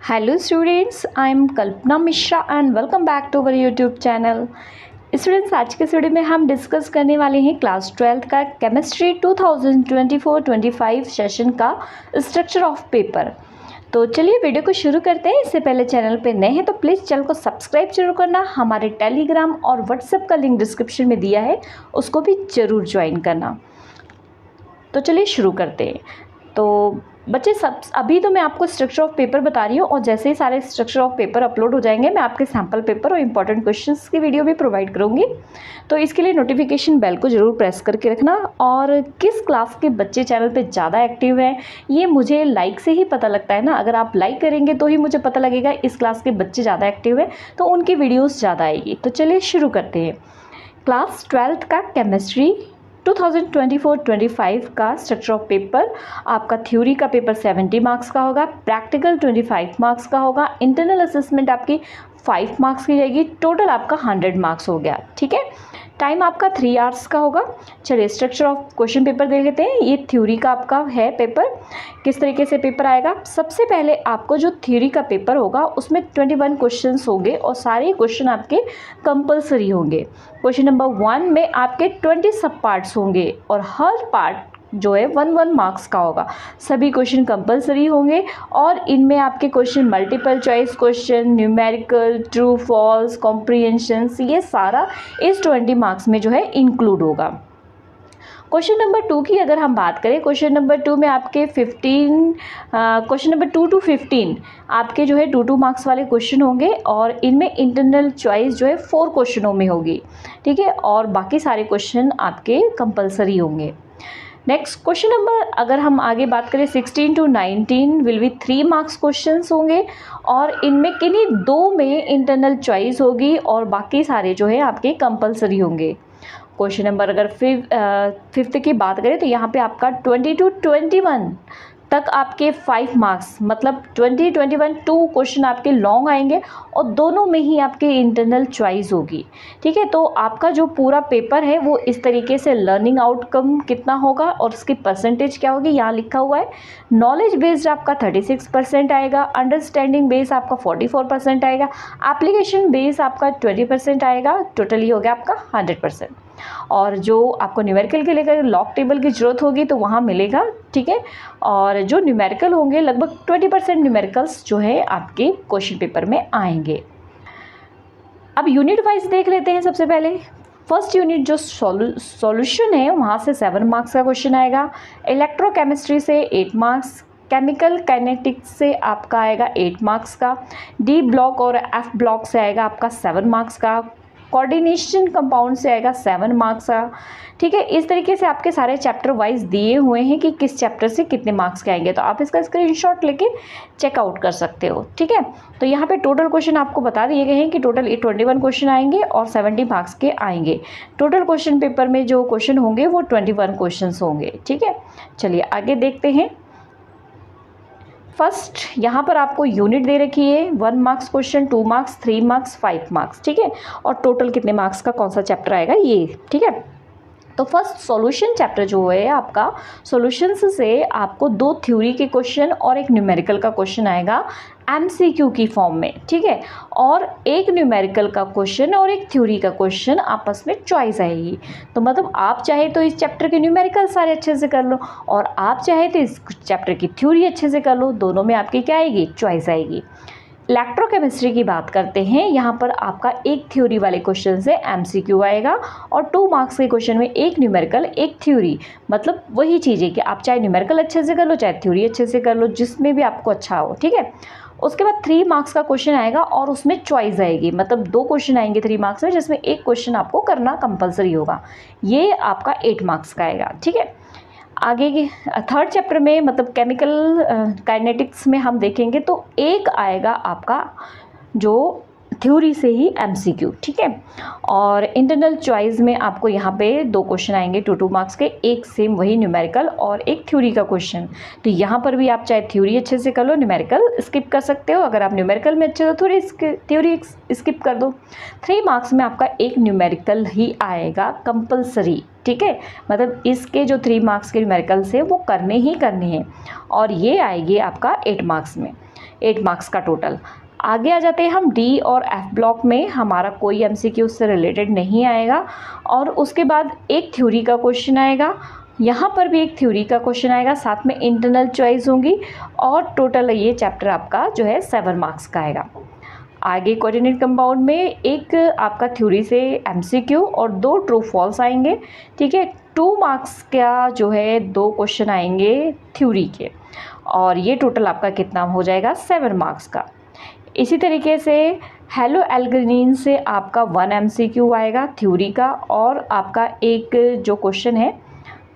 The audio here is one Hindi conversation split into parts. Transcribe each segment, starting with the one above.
Hello students, I am Kalpana Mishra and welcome back to our YouTube channel. Students, आज के वीडियो में हम डिस्कस करने वाले हैं क्लास 12 का केमिस्ट्री 2024-25 सेशन का स्ट्रक्चर ऑफ पेपर। तो चलिए वीडियो को शुरू करते हैं। इससे पहले चैनल पे नए हैं तो प्लीज़ चैनल को सब्सक्राइब जरूर करना। हमारे टेलीग्राम और व्हाट्सएप का लिंक डिस्क्रिप्शन में दिया है, उसको भी ज़रूर ज्वाइन करना। तो चलिए शुरू करते हैं। तो बच्चे अभी तो मैं आपको स्ट्रक्चर ऑफ पेपर बता रही हूँ और जैसे ही सारे स्ट्रक्चर ऑफ पेपर अपलोड हो जाएंगे मैं आपके सैम्पल पेपर और इंपॉर्टेंट क्वेश्चंस की वीडियो भी प्रोवाइड करूँगी। तो इसके लिए नोटिफिकेशन बेल को ज़रूर प्रेस करके रखना। और किस क्लास के बच्चे चैनल पे ज़्यादा एक्टिव हैं ये मुझे लाइक से ही पता लगता है ना। अगर आप लाइक करेंगे तो ही मुझे पता लगेगा इस क्लास के बच्चे ज़्यादा एक्टिव हैं, तो उनकी वीडियोज़ ज़्यादा आएगी। तो चलिए शुरू करते हैं। क्लास 12 का केमिस्ट्री 2024-25 का स्ट्रक्चर ऑफ पेपर आपका थ्योरी का पेपर 70 मार्क्स का होगा, प्रैक्टिकल 25 मार्क्स का होगा, इंटरनल असेसमेंट आपकी 5 मार्क्स की जाएगी, टोटल आपका 100 मार्क्स हो गया। ठीक है, टाइम आपका 3 आवर्स का होगा। चलिए स्ट्रक्चर ऑफ क्वेश्चन पेपर देख लेते हैं। ये थ्योरी का आपका है पेपर। किस तरीके से पेपर आएगा, सबसे पहले आपको जो थ्योरी का पेपर होगा उसमें 21 क्वेश्चंस होंगे और सारे क्वेश्चन आपके कंपलसरी होंगे। क्वेश्चन नंबर 1 में आपके 20 सब पार्ट्स होंगे और हर पार्ट जो है 1 मार्क्स का होगा। सभी क्वेश्चन कंपलसरी होंगे और इनमें आपके question multiple choice question, numerical, true false, comprehensions, ये सारा इस 20 मार्क्स में जो है इंक्लूड होगा। क्वेश्चन नंबर 2 की अगर हम बात करें, क्वेश्चन नंबर 2 में आपके 15 क्वेश्चन नंबर 2 to 15 आपके जो है 2 मार्क्स वाले क्वेश्चन होंगे और इनमें इंटरनल चॉइस जो है 4 क्वेश्चनों में होगी। ठीक है, और बाकी सारे क्वेश्चन आपके कंपलसरी होंगे। नेक्स्ट क्वेश्चन नंबर अगर हम आगे बात करें 16 to 19 will be 3 marks questions होंगे और इनमें किन्हीं 2 में इंटरनल चॉइस होगी और बाकी सारे जो है आपके कंपलसरी होंगे। क्वेश्चन नंबर अगर 5th की बात करें तो यहाँ पे आपका 20 to 21 तक आपके 5 मार्क्स, मतलब 20-21 2 क्वेश्चन आपके लॉन्ग आएंगे और दोनों में ही आपके इंटरनल चॉइस होगी। ठीक है, तो आपका जो पूरा पेपर है वो इस तरीके से लर्निंग आउटकम कितना होगा और उसकी परसेंटेज क्या होगी यहाँ लिखा हुआ है। नॉलेज बेस्ड आपका 36% आएगा, अंडरस्टैंडिंग बेस आपका 44% आएगा, एप्लीकेशन बेस आपका 20% आएगा, टोटली हो गया आपका 100%। और जो आपको न्यूमेरिकल के लिए लॉग टेबल की ज़रूरत होगी तो वहाँ मिलेगा। ठीक है, और जो न्यूमेरिकल होंगे लगभग 20% न्यूमेरिकल्स जो है आपके क्वेश्चन पेपर में आएंगे। अब यूनिट वाइज देख लेते हैं। सबसे पहले फर्स्ट यूनिट जो सॉल्यूशन है वहाँ से 7 मार्क्स का क्वेश्चन आएगा, इलेक्ट्रोकेमिस्ट्री से 8 मार्क्स, केमिकल काइनेटिक्स से आपका आएगा 8 मार्क्स का, डी ब्लॉक और एफ ब्लॉक से आएगा आपका 7 मार्क्स का, कोऑर्डिनेशन कंपाउंड से आएगा 7 मार्क्स का। ठीक है, इस तरीके से आपके सारे चैप्टर वाइज दिए हुए हैं कि किस चैप्टर से कितने मार्क्स के आएंगे, तो आप इसका स्क्रीनशॉट लेके चेकआउट कर सकते हो। ठीक है, तो यहाँ पे टोटल क्वेश्चन आपको बता दिए गए हैं कि टोटल 21 क्वेश्चन आएंगे और 70 मार्क्स के आएंगे। टोटल क्वेश्चन पेपर में जो क्वेश्चन होंगे वो 21 क्वेश्चन होंगे। ठीक है, चलिए आगे देखते हैं। फर्स्ट यहाँ पर आपको यूनिट दे रखी है, 1 marks question, 2 marks, 3 marks, 5 marks. ठीक है, और टोटल कितने मार्क्स का कौन सा चैप्टर आएगा ये। ठीक है, तो फर्स्ट सॉल्यूशन चैप्टर जो है आपका, सॉल्यूशंस से आपको 2 थ्योरी के क्वेश्चन और एक न्यूमेरिकल का क्वेश्चन आएगा MCQ की फॉर्म में। ठीक है, और एक न्यूमेरिकल का क्वेश्चन और एक थ्योरी का क्वेश्चन आपस में चॉइस आएगी। तो मतलब आप चाहे तो इस चैप्टर के न्यूमेरिकल सारे अच्छे से कर लो और आप चाहे तो इस चैप्टर की थ्योरी अच्छे से कर लो, दोनों में आपकी क्या आएगी, चॉइस आएगी। इलेक्ट्रोकेमिस्ट्री की बात करते हैं, यहाँ पर आपका एक थ्योरी वाले क्वेश्चन से MCQ आएगा और 2 मार्क्स के क्वेश्चन में एक न्यूमेरिकल एक थ्योरी। मतलब वही चीज़ है कि आप चाहे न्यूमेरिकल अच्छे से कर लो चाहे थ्योरी अच्छे से कर लो, जिसमें भी आपको अच्छा हो। ठीक है, उसके बाद 3 मार्क्स का क्वेश्चन आएगा और उसमें चॉइस आएगी, मतलब 2 क्वेश्चन आएंगे 3 मार्क्स में जिसमें एक क्वेश्चन आपको करना कंपलसरी होगा। ये आपका 8 मार्क्स का आएगा। ठीक है, आगे के थर्ड चैप्टर में मतलब केमिकल काइनेटिक्स में हम देखेंगे तो एक आएगा आपका जो थ्योरी से ही MCQ। ठीक है, और इंटरनल चॉइस में आपको यहाँ पे 2 क्वेश्चन आएंगे 2 मार्क्स के, एक सेम वही न्यूमेरिकल और एक थ्योरी का क्वेश्चन। तो यहाँ पर भी आप चाहे थ्योरी अच्छे से कर लो, न्यूमेरिकल स्किप कर सकते हो। अगर आप न्यूमेरिकल में अच्छे हो थोड़ी थ्योरी स्किप कर दो। 3 मार्क्स में आपका एक न्यूमेरिकल ही आएगा कंपलसरी। ठीक है, मतलब इसके जो 3 मार्क्स के न्यूमेरिकल्स है वो करने ही करने हैं और ये आएगी आपका 8 मार्क्स में। 8 मार्क्स का टोटल। आगे आ जाते हैं हम डी और एफ ब्लॉक में, हमारा कोई एमसीक्यू उससे रिलेटेड नहीं आएगा। और उसके बाद एक थ्योरी का क्वेश्चन आएगा, यहाँ पर भी एक थ्योरी का क्वेश्चन आएगा, साथ में इंटरनल चॉइस होंगी और टोटल ये चैप्टर आपका जो है 7 मार्क्स का आएगा। आगे कोऑर्डिनेट कंपाउंड में एक आपका थ्योरी से एमसीक्यू और 2 ट्रू फॉल्स आएंगे, ठीक है। 2 मार्क्स का जो है 2 क्वेश्चन आएंगे थ्योरी के, और ये टोटल आपका कितना हो जाएगा 7 मार्क्स का। इसी तरीके से हेलो एल्गनीन से आपका 1 एमसीक्यू आएगा थ्योरी का, और आपका एक जो क्वेश्चन है,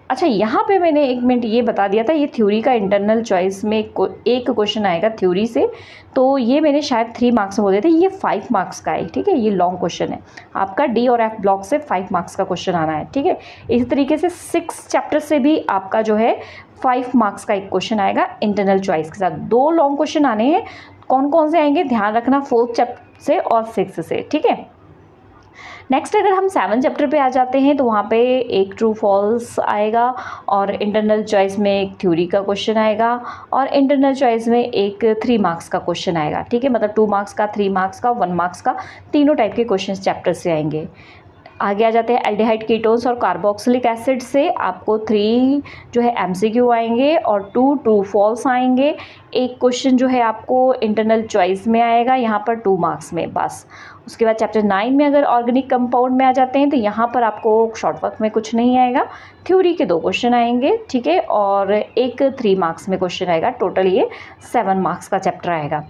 अच्छा यहाँ पे मैंने 1 मिनट ये बता दिया था, ये थ्योरी का इंटरनल चॉइस में एक क्वेश्चन आएगा थ्योरी से, तो ये मैंने शायद 3 मार्क्स में बोले थे, ये 5 मार्क्स का है, ठीक है। ये लॉन्ग क्वेश्चन है आपका, डी और एफ ब्लॉक से 5 मार्क्स का क्वेश्चन आना है, ठीक है। इसी तरीके से 6 चैप्टर से भी आपका जो है 5 मार्क्स का एक क्वेश्चन आएगा इंटरनल चॉइस के साथ। 2 लॉन्ग क्वेश्चन आने हैं, कौन कौन से आएंगे ध्यान रखना, 4th चैप्टर से और 6 से, ठीक है। नेक्स्ट अगर हम 7 चैप्टर पे आ जाते हैं तो वहाँ पे एक ट्रू फॉल्स आएगा, और इंटरनल चॉइस में एक थ्योरी का क्वेश्चन आएगा, और इंटरनल चॉइस में एक 3 मार्क्स का क्वेश्चन आएगा, ठीक है। मतलब 2 मार्क्स का, 3 मार्क्स का, 1 मार्क्स का, तीनों टाइप के क्वेश्चन चैप्टर से आएंगे। आगे आ जाते हैं एल्डिहाइड कीटोन्स और कार्बोक्सिलिक एसिड से आपको 3 जो है एमसीक्यू आएंगे और 2 ट्रू फॉल्स आएंगे। एक क्वेश्चन जो है आपको इंटरनल चॉइस में आएगा, यहाँ पर 2 मार्क्स में बस। उसके बाद चैप्टर 9 में अगर ऑर्गेनिक कंपाउंड में आ जाते हैं तो यहाँ पर आपको शॉर्ट वर्क में कुछ नहीं आएगा, थ्योरी के 2 क्वेश्चन आएंगे, ठीक है, और एक 3 मार्क्स में क्वेश्चन आएगा, टोटल ये 7 मार्क्स का चैप्टर आएगा।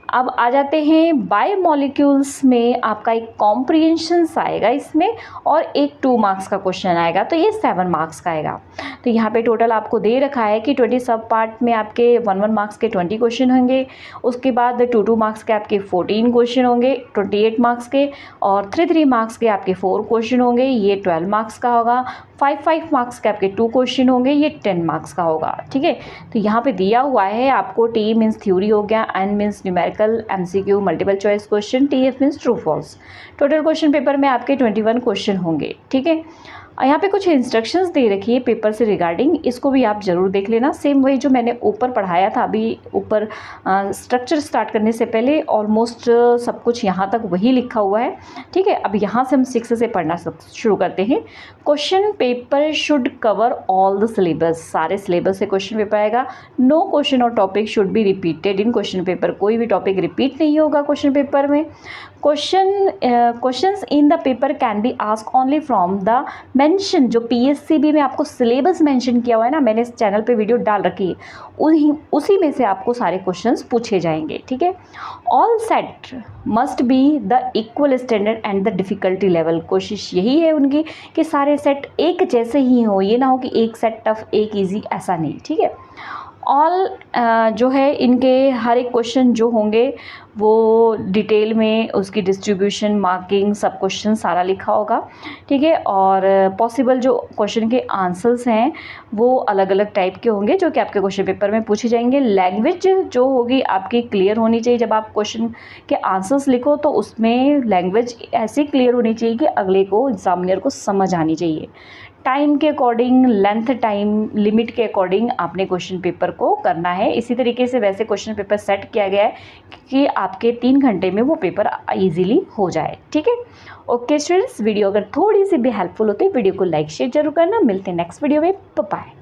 अब आ जाते हैं बायोमोलिक्यूल्स में, आपका एक कॉम्प्रिहेंशंस आएगा इसमें, और एक 2 मार्क्स का क्वेश्चन आएगा, तो ये 7 मार्क्स का आएगा। तो यहाँ पे टोटल आपको दे रखा है कि 20 सब पार्ट में आपके 1 मार्क्स के 20 क्वेश्चन होंगे, उसके बाद 2 मार्क्स के आपके 14 क्वेश्चन होंगे 28 मार्क्स के, और 3 मार्क्स के आपके 4 क्वेश्चन होंगे, ये 12 मार्क्स का होगा। 5 मार्क्स के आपके 2 क्वेश्चन होंगे, ये 10 मार्क्स का होगा, ठीक है। तो यहाँ पे दिया हुआ है आपको, टी मीन्स थ्योरी हो गया, N means numerical, MCQ multiple choice question, TF means true false. Total question paper में आपके 21 क्वेश्चन होंगे, ठीक है। यहाँ पे कुछ इंस्ट्रक्शंस दे रखी है पेपर से रिगार्डिंग, इसको भी आप ज़रूर देख लेना। सेम वही जो मैंने ऊपर पढ़ाया था, अभी ऊपर स्ट्रक्चर स्टार्ट करने से पहले ऑलमोस्ट सब कुछ यहाँ तक वही लिखा हुआ है, ठीक है। अब यहाँ से हम 6 से पढ़ना शुरू करते हैं। Question paper should cover all the syllabus, सारे सिलेबस से क्वेश्चन पेपर आएगा। नो क्वेश्चन और topic should be repeated in question paper, कोई भी टॉपिक रिपीट नहीं होगा क्वेश्चन पेपर में। Questions in the paper can be ask only from the mention, जो पीएससीबी में आपको सिलेबस मेंशन किया हुआ है ना, मैंने इस चैनल पे वीडियो डाल रखी है, उसी में से आपको सारे क्वेश्चंस पूछे जाएंगे, ठीक है। All set must be the equal standard and the difficulty level, कोशिश यही है उनकी कि सारे सेट एक जैसे ही हो, ये ना हो कि एक सेट टफ एक ईजी, ऐसा नहीं, ठीक है। ऑल जो है इनके हर एक क्वेश्चन जो होंगे वो डिटेल में उसकी डिस्ट्रीब्यूशन, मार्किंग, सब क्वेश्चन सारा लिखा होगा, ठीक है। और पॉसिबल जो क्वेश्चन के आंसर्स हैं वो अलग अलग टाइप के होंगे जो कि आपके क्वेश्चन पेपर में पूछे जाएंगे। लैंग्वेज जो होगी आपकी क्लियर होनी चाहिए, जब आप क्वेश्चन के आंसर्स लिखो तो उसमें लैंग्वेज ऐसी क्लियर होनी चाहिए कि अगले को, एग्जामिनर को समझ आनी चाहिए। टाइम के अकॉर्डिंग, लेंथ टाइम लिमिट के अकॉर्डिंग आपने क्वेश्चन पेपर को करना है। इसी तरीके से वैसे क्वेश्चन पेपर सेट किया गया है कि आपके 3 घंटे में वो पेपर इजीली हो जाए, ठीक है। ओके स्टूडेंट्स, वीडियो अगर थोड़ी सी भी हेल्पफुल होती है वीडियो को लाइक शेयर जरूर करना। मिलते हैं नेक्स्ट वीडियो में, बाय।